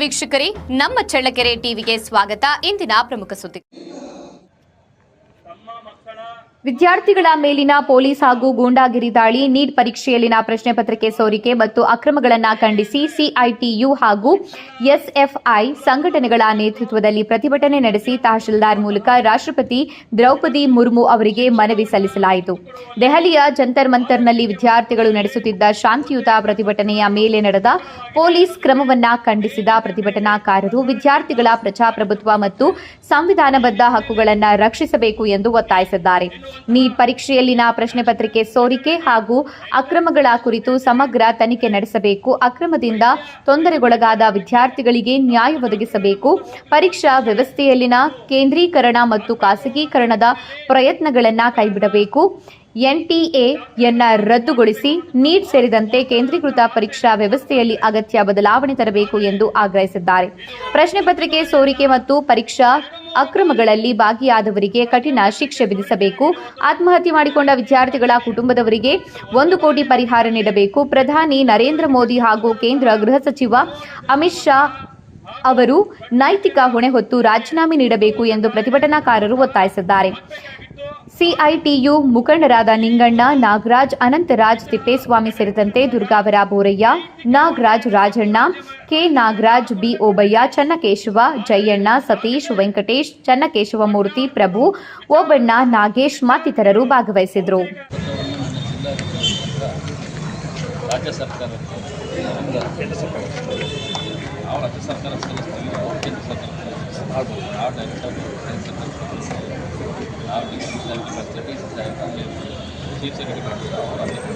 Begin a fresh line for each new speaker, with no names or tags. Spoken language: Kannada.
ವೀಕ್ಷಕರೇ, ನಮ್ಮ ಚಳ್ಳಕೆರೆ ಟಿವಿಗೆ ಸ್ವಾಗತ. ಇಂದಿನ ಪ್ರಮುಖ ಸುದ್ದಿ. ವಿದ್ಯಾರ್ಥಿಗಳ ಮೇಲಿನ ಪೊಲೀಸ್ ಹಾಗೂ ಗೂಂಡಾಗಿರಿ ದಾಳಿ, ನೀಟ್ ಪರೀಕ್ಷೆಯಲ್ಲಿನ ಪ್ರಶ್ನೆ ಪತ್ರಿಕೆ ಸೋರಿಕೆ ಮತ್ತು ಅಕ್ರಮಗಳನ್ನು ಖಂಡಿಸಿ ಸಿಐಟಿಯು ಹಾಗೂ ಎಸ್ಎಫ್ಐ ಸಂಘಟನೆಗಳ ನೇತೃತ್ವದಲ್ಲಿ ಪ್ರತಿಭಟನೆ ನಡೆಸಿ ತಹಶೀಲ್ದಾರ್ ಮೂಲಕ ರಾಷ್ಟ್ರಪತಿ ದ್ರೌಪದಿ ಮುರ್ಮು ಅವರಿಗೆ ಮನವಿ ಸಲ್ಲಿಸಲಾಯಿತು. ದೆಹಲಿಯ ಜಂತರ್ ಮಂತರ್ನಲ್ಲಿ ವಿದ್ಯಾರ್ಥಿಗಳು ನಡೆಸುತ್ತಿದ್ದ ಶಾಂತಿಯುತ ಪ್ರತಿಭಟನೆಯ ಮೇಲೆ ನಡೆದ ಪೊಲೀಸ್ ಕ್ರಮವನ್ನು ಖಂಡಿಸಿದ ಪ್ರತಿಭಟನಾಕಾರರು ವಿದ್ಯಾರ್ಥಿಗಳ ಪ್ರಜಾಪ್ರಭುತ್ವ ಮತ್ತು ಸಂವಿಧಾನಬದ್ಧ ಹಕ್ಕುಗಳನ್ನು ರಕ್ಷಿಸಬೇಕು ಎಂದು ಒತ್ತಾಯಿಸಿದ್ದಾರೆ. ನೀಟ್ ಪರೀಕ್ಷೆಯಲ್ಲಿನ ಪ್ರಶ್ನೆ ಪತ್ರಿಕೆ ಸೋರಿಕೆ ಹಾಗೂ ಅಕ್ರಮಗಳ ಕುರಿತು ಸಮಗ್ರ ತನಿಖೆ ನಡೆಸಬೇಕು. ಅಕ್ರಮದಿಂದ ತೊಂದರೆಗೊಳಗಾದ ವಿದ್ಯಾರ್ಥಿಗಳಿಗೆ ನ್ಯಾಯ ಒದಗಿಸಬೇಕು. ಪರೀಕ್ಷಾ ವ್ಯವಸ್ಥೆಯಲ್ಲಿನ ಕೇಂದ್ರೀಕರಣ ಮತ್ತು ಖಾಸಗೀಕರಣದ ಪ್ರಯತ್ನಗಳನ್ನು ಕೈಬಿಡಬೇಕು. ಎನ್ಟಿಎಯನ್ನು ರದ್ದುಗೊಳಿಸಿ ನೀಟ್ ಸೇರಿದಂತೆ ಕೇಂದ್ರೀಕೃತ ಪರೀಕ್ಷಾ ವ್ಯವಸ್ಥೆಯಲ್ಲಿ ಅಗತ್ಯ ಬದಲಾವಣೆ ತರಬೇಕು ಎಂದು ಆಗ್ರಹಿಸಿದ್ದಾರೆ. ಪ್ರಶ್ನೆ ಪತ್ರಿಕೆ ಸೋರಿಕೆ ಮತ್ತು ಪರೀಕ್ಷಾ ಅಕ್ರಮಗಳಲ್ಲಿ ಭಾಗಿಯಾದವರಿಗೆ ಕಠಿಣ ಶಿಕ್ಷೆ ವಿಧಿಸಬೇಕು. ಆತ್ಮಹತ್ಯೆ ಮಾಡಿಕೊಂಡ ವಿದ್ಯಾರ್ಥಿಗಳ ಕುಟುಂಬದವರಿಗೆ 1 ಕೋಟಿ ಪರಿಹಾರ ನೀಡಬೇಕು. ಪ್ರಧಾನಿ ನರೇಂದ್ರ ಮೋದಿ ಹಾಗೂ ಕೇಂದ್ರ ಗೃಹ ಸಚಿವ ಅಮಿತ್ ಶಾ ಅವರು ನೈತಿಕ ಹೊಣೆ ಹೊತ್ತು ರಾಜೀನಾಮೆ ನೀಡಬೇಕು ಎಂದು ಪ್ರತಿಭಟನಾಕಾರರು ಒತ್ತಾಯಿಸಿದ್ದಾರೆ. ಸಿಐಟಿಯು ಮುಖಂಡರಾದ ನಿಂಗಣ್ಣ, ನಾಗರಾಜ್, ಅನಂತರಾಜ್, ತಿಪ್ಪೇಸ್ವಾಮಿ ಸೇರಿದಂತೆ ದುರ್ಗಾವರ ಬೋರಯ್ಯ, ನಾಗರಾಜ್, ರಾಜಣ್ಣ, ಕೆ ನಾಗರಾಜ್, ಬಿ ಓಬಯ್ಯ, ಚನ್ನಕೇಶವ, ಜಯಣ್ಣ, ಸತೀಶ್, ವೆಂಕಟೇಶ್, ಚನ್ನಕೇಶವಮೂರ್ತಿ, ಪ್ರಭು, ಓಬಣ್ಣ, ನಾಗೇಶ್ ಮತ್ತಿತರರು ಭಾಗವಹಿಸಿದರು.
facilities